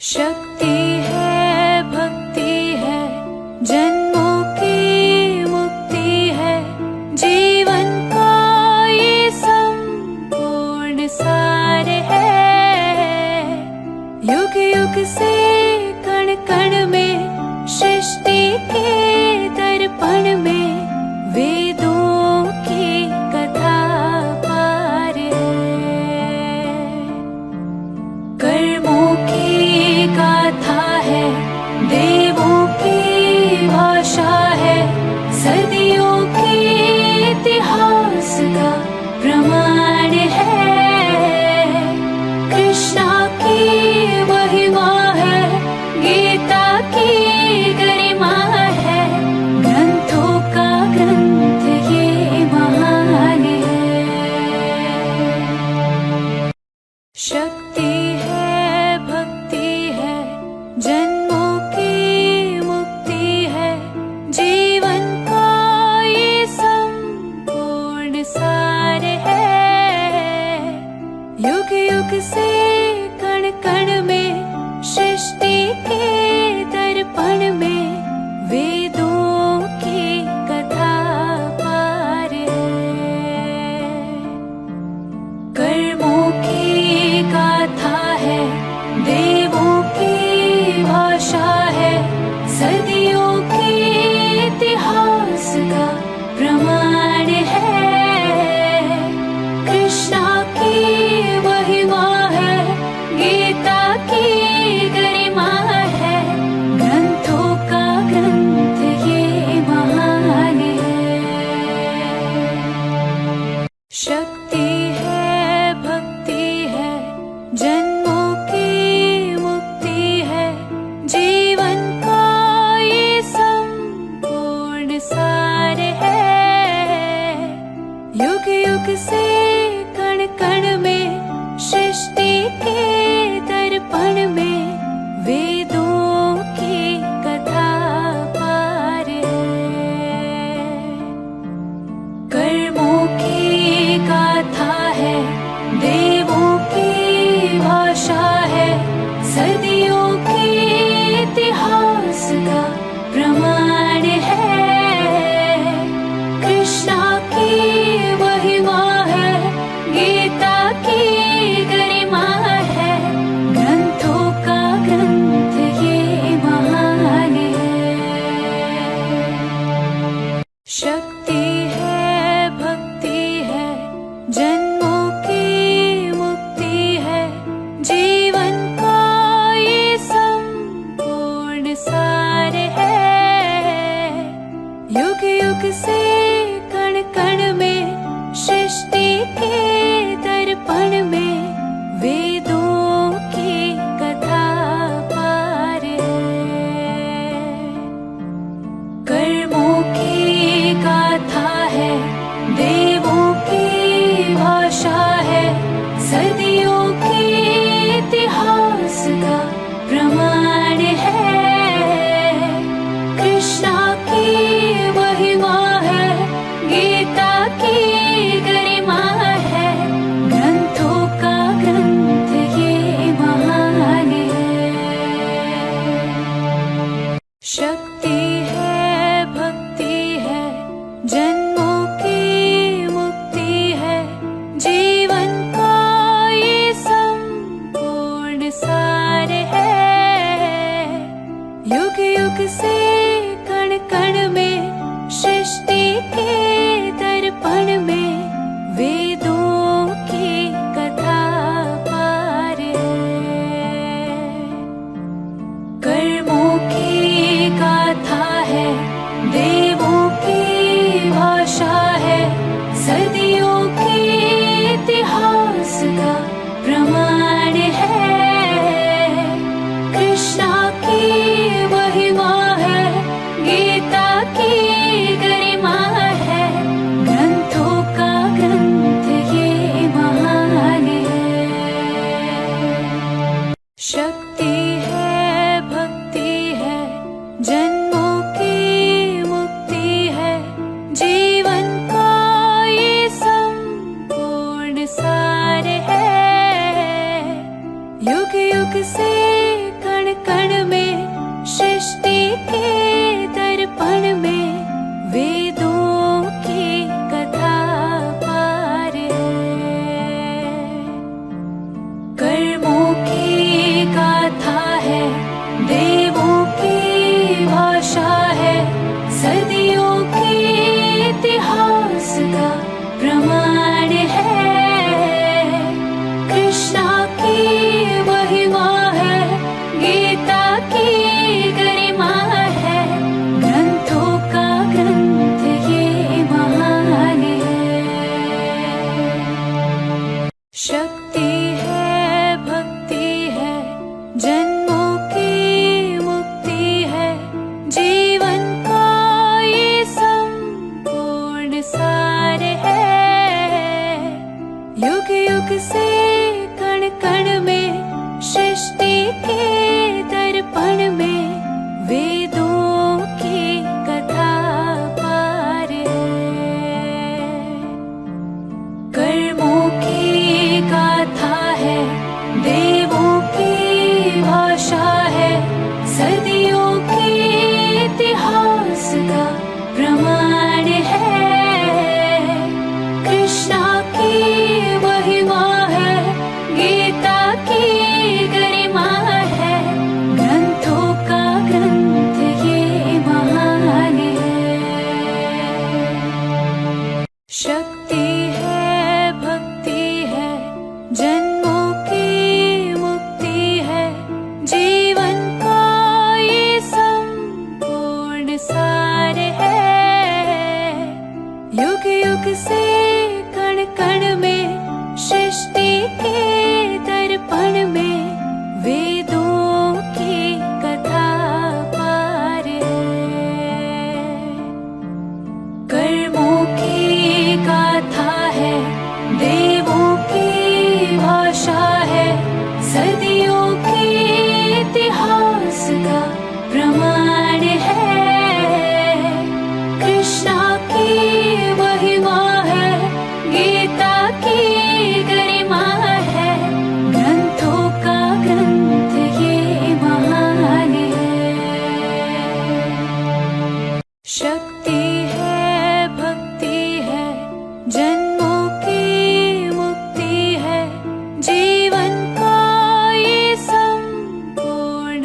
शक्ति है, भक्ति है, जन्मों की मुक्ति है, जीवन का ये संपूर्ण सार है। युग युग से कण कण में, सृष्टि के दर्पण में, वेदों की कथा पार है। कर्मों की गाथा है, देवों की भाषा है, सदियों के इतिहास का प्रमाण है। कृष्णा की महिमा है, गीता की गरिमा है, ग्रंथों का ग्रंथ ये महान है। शक्ति है, भक्ति है, जन्मों की मुक्ति है, जीवन का ये संपूर्ण सार है। युग युग से कण कण में, सृष्टि के दर्पण में, वेदों की कथा पार है। कर्मों की गाथा है, देवों की भाषा है, सदियों के इतिहास का प्रमाण है। कृष्णा की महिमा है, गीता की गरिमा है, ग्रंथों का ग्रंथ ये महान है। शक्ति है, भक्ति है, जन्मों की मुक्ति है, जीवन का ये संपूर्ण सार है। युग युग से कण कण में, सृष्टि के दर्पण में, वेदों की कथा पार है। कर्मों की गाथा है, देवों की भाषा है, सदियों के इतिहास का प्रमाण है। कृष्णा की महिमा है, गीता की गरिमा है, ग्रंथों का ग्रंथ ये महान है। शक्ति है, भक्ति है, जन्मों की मुक्ति है, जीवन का ये संपूर्ण सार है। युग युग से कण कण में, सृष्टि के दर्पण में, वेदों की कथा पार है। कर्मों की गाथा है, देवों की भाषा है, सदियों के इतिहास का प्रमाण है। कृष्णा की महिमा है, गीता की गरिमा है, ग्रंथों का ग्रंथ ये महान है। शक्ति है, भक्ति है, जन्मों की मुक्ति है, जीवन का ये संपूर्ण सार है। युग युग से कण कण में, सृष्टि के दर्पण में, वेदों की कथा पार है। कर्मों की गाथा है, देवों की भाषा है, सदियों के इतिहास का प्रमाण है। कृष्णा की महिमा है,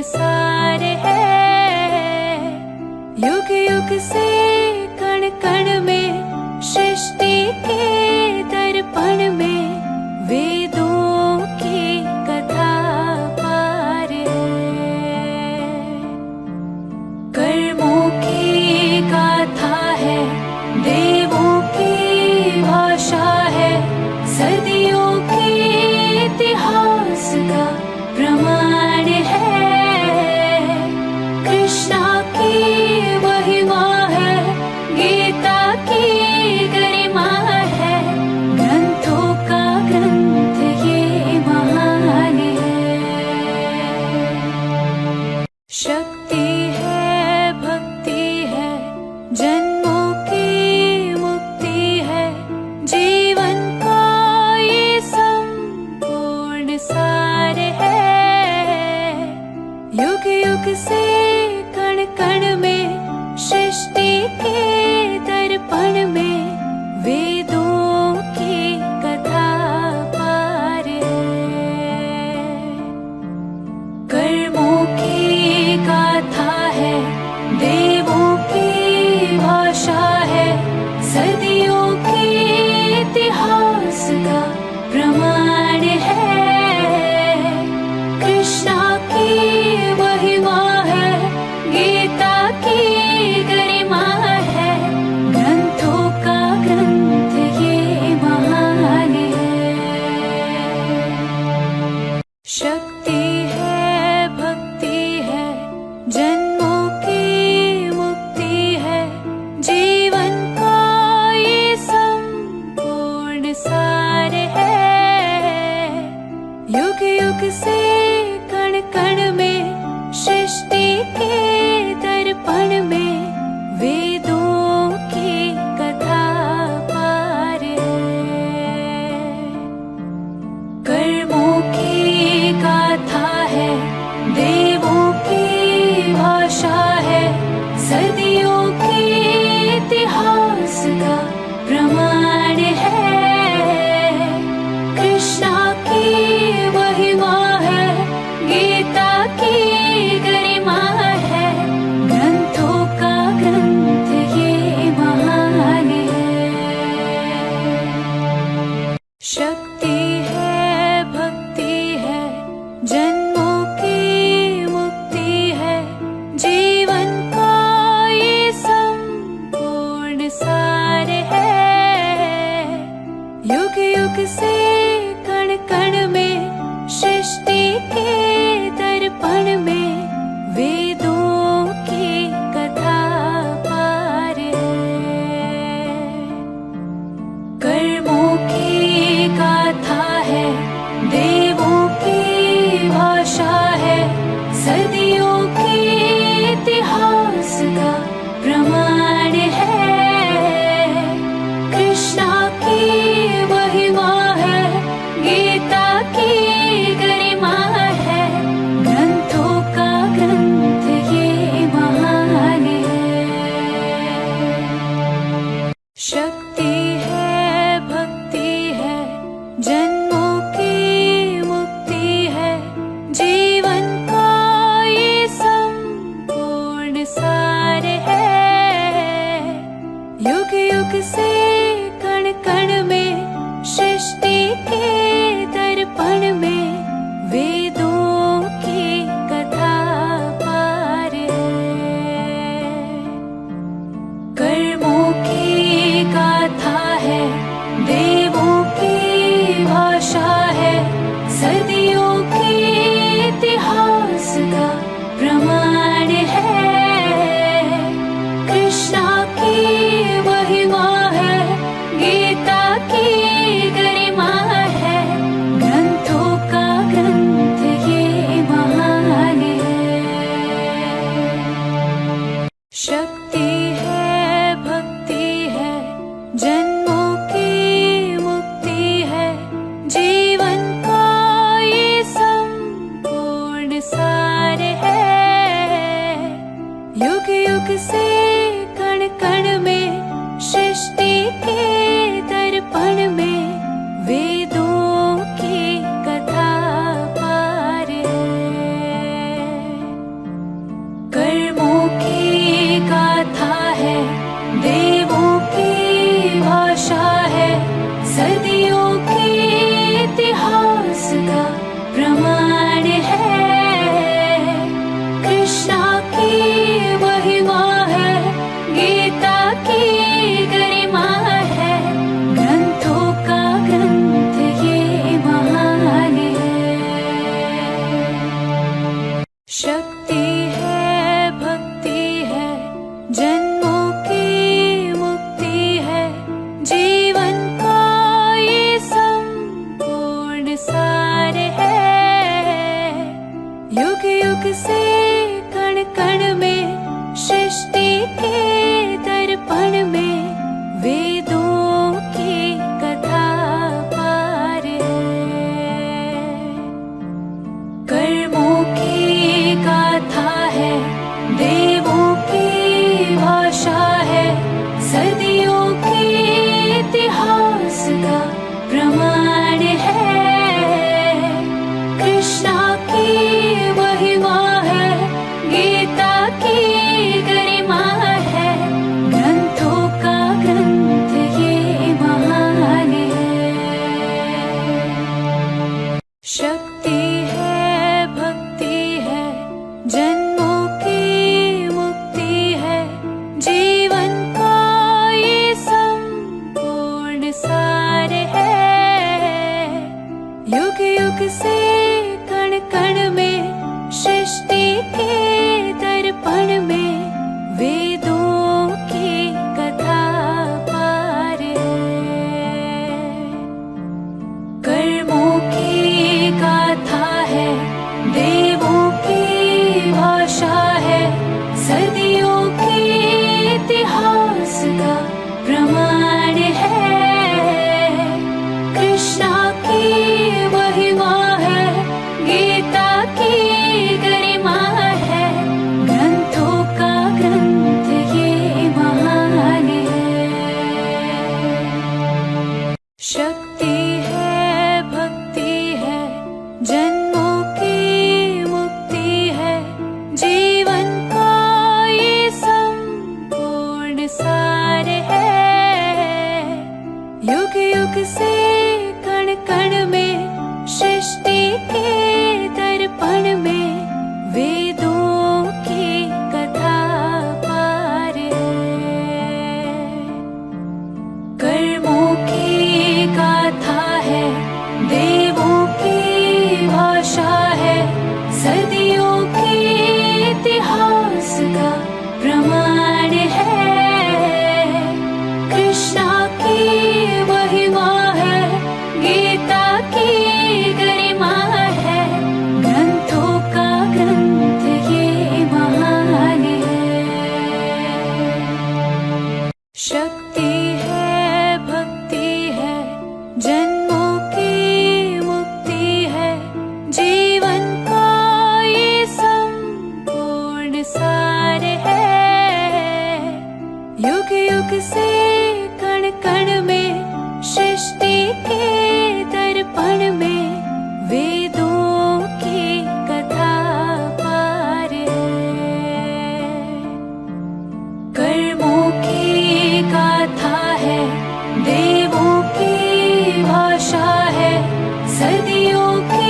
सार है। युग युग से कण कण में सृष्टि के दर्पण में वेदों की कथा पार है। कर्मों की गाथा है, देवों की भाषा है, सदियों के इतिहास का प्रमाण है। कृष्णा की महिमा है, गीता की गरिमा है, ग्रंथों का ग्रंथ ये महान है। शक्ति है, भक्ति है, जन्मों की मुक्ति है, जीवन का ये संपूर्ण सार है। युग युग से कण कण में सृष्टि के दर्पण में वेदों की कथा पार है। कर्मों की गाथा है, देवों की भाषा है, सदियों के इतिहास का प्रमाण है। कृष्णा की महिमा है, गीता की गरिमा है, ग्रंथों का ग्रंथ ये महान है। शक्ति है, भक्ति है, जन्मों की मुक्ति है, जीवन का ये संपूर्ण सार है। युग युग से कण कण में सृष्टि के दर्पण में वेदों की कथा पार है। कर्मों की गाथा है, देवों की भाषा है, सदियों के इतिहास का प्रमाण है। कृष्णा की महिमा है, गीता की गरिमा है, ग्रंथों का ग्रंथ ये महान है। शक्ति है, भक्ति है, जन्मों की मुक्ति है, जीवन का ये संपूर्ण सार है। युग युग से कण कण में सृष्टि के दर्पण में वेदों की कथा पार है। कर्मों की गाथा है, देवों की भाषा है, सदियों के इतिहास का प्रमाण है। कृष्णा की महिमा है, गीता की गरिमा है, ग्रंथों का ग्रंथ ये महान है। शक्ति है, भक्ति है, जन्मों की मुक्ति है, जीवन का ये संपूर्ण सार है। युग युग से कण कण में सृष्टि के दर्पण में वेदों की कथा पार है। कर्मों की गाथा है, देवों की भाषा है, सदियों के इतिहास का प्रमाण है। कृष्णा की महिमा है, गीता की गरिमा है, ग्रंथों का ग्रंथ ये महान है। शक्ति है, भक्ति है, जन्मों की मुक्ति है, जीवन का ये संपूर्ण सार है। युग युग से कण कण में सृष्टि के दर्पण में वेदों की कथा पार है। शक्ति है, भक्ति है, जन्मों की मुक्ति है, जीवन का ये संपूर्ण सार है। युग युग से कण कण में, सृष्टि के दर्पण में, वेदों की कथा पार है। कर्मों की गाथा है, देवों की भाषा है, सदियों के इतिहास का प्रमाण है। कृष्णा की महिमा है, गीता की गरिमा है, ग्रंथों का ग्रंथ ये महान है। शक्ति है, भक्ति है, जन्मों की मुक्ति है, जीवन का ये संपूर्ण सार है। युग युग से कण कण में, सृष्टि के दर्पण में, वेदों की कथा पार है। कर्मों की गाथा है, देवों की भाषा है, सदियों के इतिहास का प्रमाण है। कृष्णा की महिमा है, गीता की गरिमा है, ग्रंथों का ग्रंथ ये महान है। शक्ति है, भक्ति है, जन्मों की मुक्ति है, जीवन का ये संपूर्ण सार है। युग युग से कण कण में, सृष्टि के दर्पण में, वेदों की कथा पार है। कर्मों की गाथा है, देवों की भाषा है, सदियों के इतिहास का प्रमाण है। कृष्णा की महिमा है, गीता की गरिमा है, ग्रंथों का ग्रंथ ये महान है। शक्ति है, भक्ति है, जन्मों की मुक्ति है, जीवन का ये संपूर्ण सार है। युग युग से कण कण में, सृष्टि के दर्पण में, वेदों की कथा पार है। कर्मों की गाथा है, देवों की भाषा है, सदियों के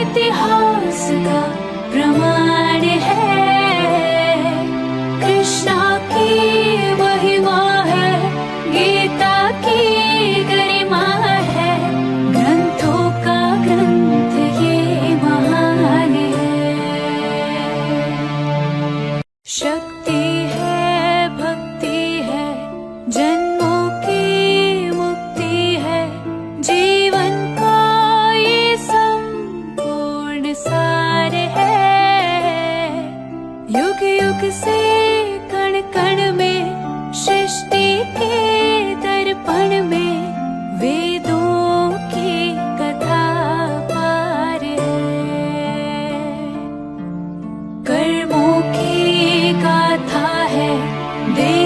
इतिहास का प्रमाण है। कृष्णा की महिमा है, गीता की गरिमा है, ग्रंथों का ग्रंथ ये महान है। शक्ति है, भक्ति है, जन्मों की मुक्ति है, जीवन का ये संपूर्ण सार है। युग युग से कण कण में, सृष्टि के दर्पण में, वेदों की कथा पार है। कर्मों की गाथा है, देव